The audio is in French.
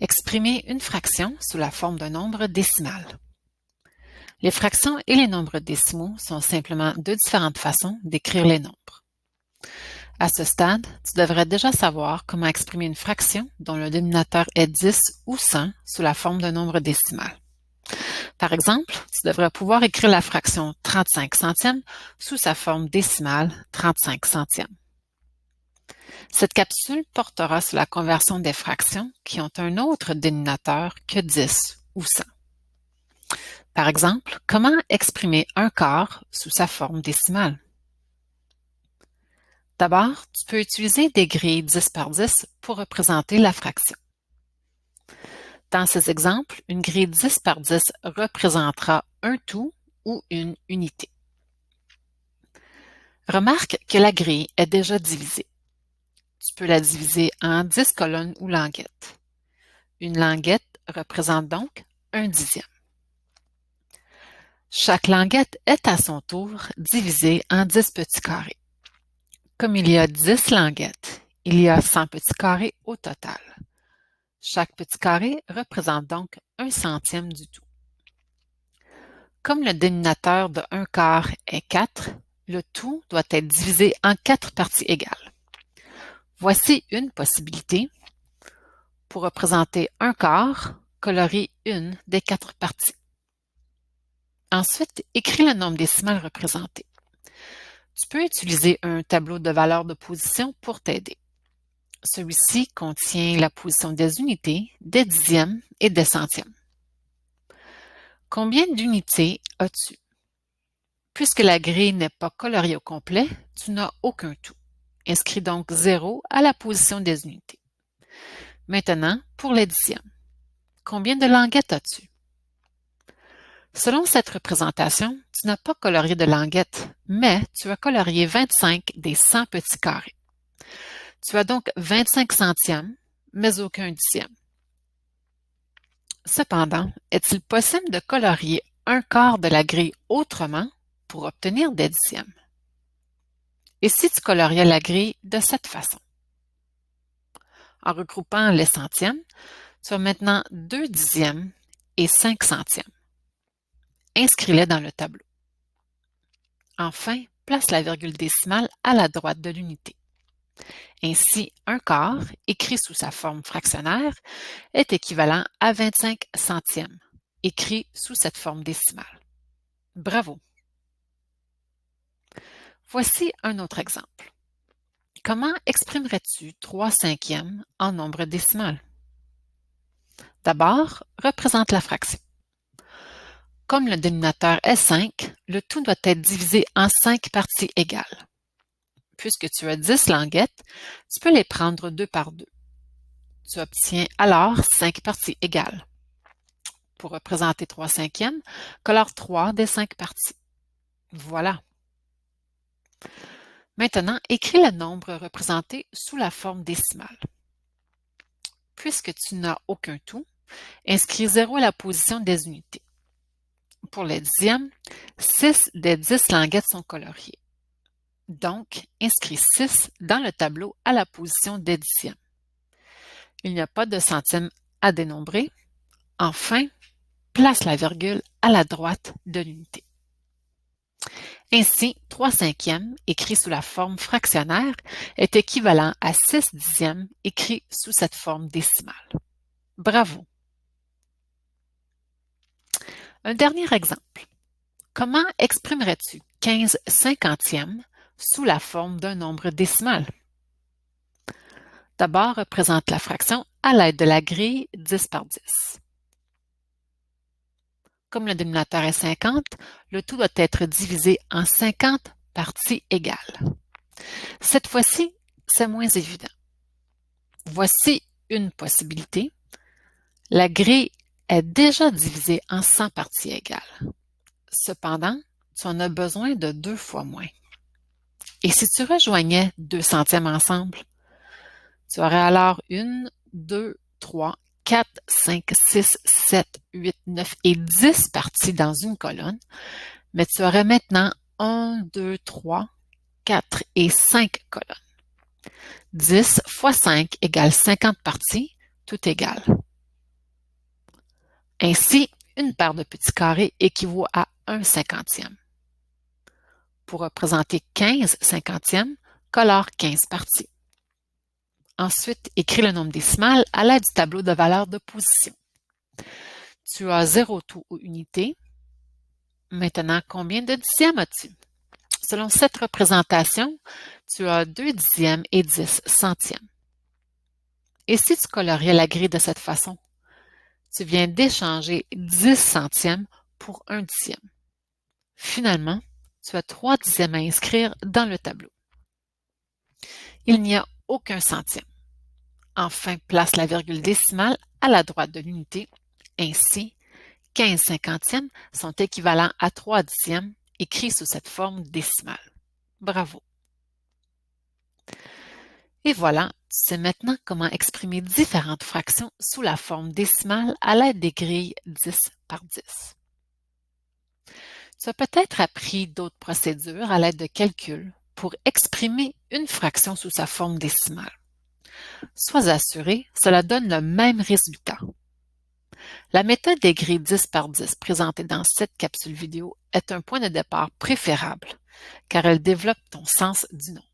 Exprimer une fraction sous la forme d'un nombre décimal. Les fractions et les nombres décimaux sont simplement deux différentes façons d'écrire les nombres. À ce stade, tu devrais déjà savoir comment exprimer une fraction dont le dénominateur est 10 ou 100 sous la forme d'un nombre décimal. Par exemple, tu devrais pouvoir écrire la fraction 35 centièmes sous sa forme décimale 35 centièmes. Cette capsule portera sur la conversion des fractions qui ont un autre dénominateur que 10 ou 100. Par exemple, comment exprimer un quart sous sa forme décimale? D'abord, tu peux utiliser des grilles 10 par 10 pour représenter la fraction. Dans ces exemples, une grille 10 par 10 représentera un tout ou une unité. Remarque que la grille est déjà divisée. Tu peux la diviser en 10 colonnes ou languettes. Une languette représente donc un dixième. Chaque languette est à son tour divisée en 10 petits carrés. Comme il y a 10 languettes, il y a 100 petits carrés au total. Chaque petit carré représente donc un centième du tout. Comme le dénominateur de 1 quart est 4, le tout doit être divisé en 4 parties égales. Voici une possibilité. Pour représenter un quart, colorie une des 4 parties. Ensuite, écris le nombre décimal représenté. Tu peux utiliser un tableau de valeurs de position pour t'aider. Celui-ci contient la position des unités, des dixièmes et des centièmes. Combien d'unités as-tu? Puisque la grille n'est pas coloriée au complet, tu n'as aucun tout. Inscris donc 0 à la position des unités. Maintenant, pour les dixièmes. Combien de languettes as-tu? Selon cette représentation, tu n'as pas colorié de languettes, mais tu as colorié 25 des 100 petits carrés. Tu as donc 25 centièmes, mais aucun dixième. Cependant, est-il possible de colorier un quart de la grille autrement pour obtenir des dixièmes? Et si tu coloriais la grille de cette façon? En regroupant les centièmes, tu as maintenant 2 dixièmes et 5 centièmes. Inscris-les dans le tableau. Enfin, place la virgule décimale à la droite de l'unité. Ainsi, un quart, écrit sous sa forme fractionnaire, est équivalent à 25 centièmes, écrit sous cette forme décimale. Bravo! Voici un autre exemple. Comment exprimerais-tu 3 cinquièmes en nombre décimal? D'abord, représente la fraction. Comme le dénominateur est 5, le tout doit être divisé en 5 parties égales. Puisque tu as 10 languettes, tu peux les prendre 2 par 2. Tu obtiens alors 5 parties égales. Pour représenter 3 cinquièmes, colore 3 des 5 parties. Voilà. Maintenant, écris le nombre représenté sous la forme décimale. Puisque tu n'as aucun tout, inscris 0 à la position des unités. Pour les dixièmes, 6 des 10 languettes sont coloriées. Donc, inscris 6 dans le tableau à la position des dixièmes. Il n'y a pas de centièmes à dénombrer. Enfin, place la virgule à la droite de l'unité. Ainsi, 3 cinquièmes, écrit sous la forme fractionnaire, est équivalent à 6 dixièmes, écrit sous cette forme décimale. Bravo! Un dernier exemple. Comment exprimerais-tu 15 cinquantièmes sous la forme d'un nombre décimal? D'abord, représente la fraction à l'aide de la grille 10 par 10. Comme le dénominateur est 50, le tout doit être divisé en 50 parties égales. Cette fois-ci, c'est moins évident. Voici une possibilité. La grille est déjà divisée en 100 parties égales. Cependant, tu en as besoin de 2 fois moins. Et si tu rejoignais 2 centièmes ensemble, tu aurais alors 1, 2, 3, 4, 5, 6, 7, 8, 9 et 10 parties dans une colonne, mais tu aurais maintenant 1, 2, 3, 4 et 5 colonnes. 10 fois 5 égale 50 parties, tout égal. Ainsi, une paire de petits carrés équivaut à 1/50. Pour représenter 15 cinquantièmes, colore 15 parties. Ensuite, écris le nombre décimal à l'aide du tableau de valeurs de position. Tu as 0 tout ou unité. Maintenant, combien de dixièmes as-tu? Selon cette représentation, tu as 2 dixièmes et 10 centièmes. Et si tu coloriais la grille de cette façon? Tu viens d'échanger 10 centièmes pour 1 dixième. Finalement, tu as 3 dixièmes à inscrire dans le tableau. Il n'y a aucun centième. Enfin, place la virgule décimale à la droite de l'unité. Ainsi, 15 cinquantièmes sont équivalents à 3 dixièmes écrits sous cette forme décimale. Bravo! Et voilà, tu sais maintenant comment exprimer différentes fractions sous la forme décimale à l'aide des grilles 10 par 10. Tu as peut-être appris d'autres procédures à l'aide de calculs pour exprimer une fraction sous sa forme décimale. Sois assuré, cela donne le même résultat. La méthode des grilles 10 par 10 présentée dans cette capsule vidéo est un point de départ préférable car elle développe ton sens du nombre.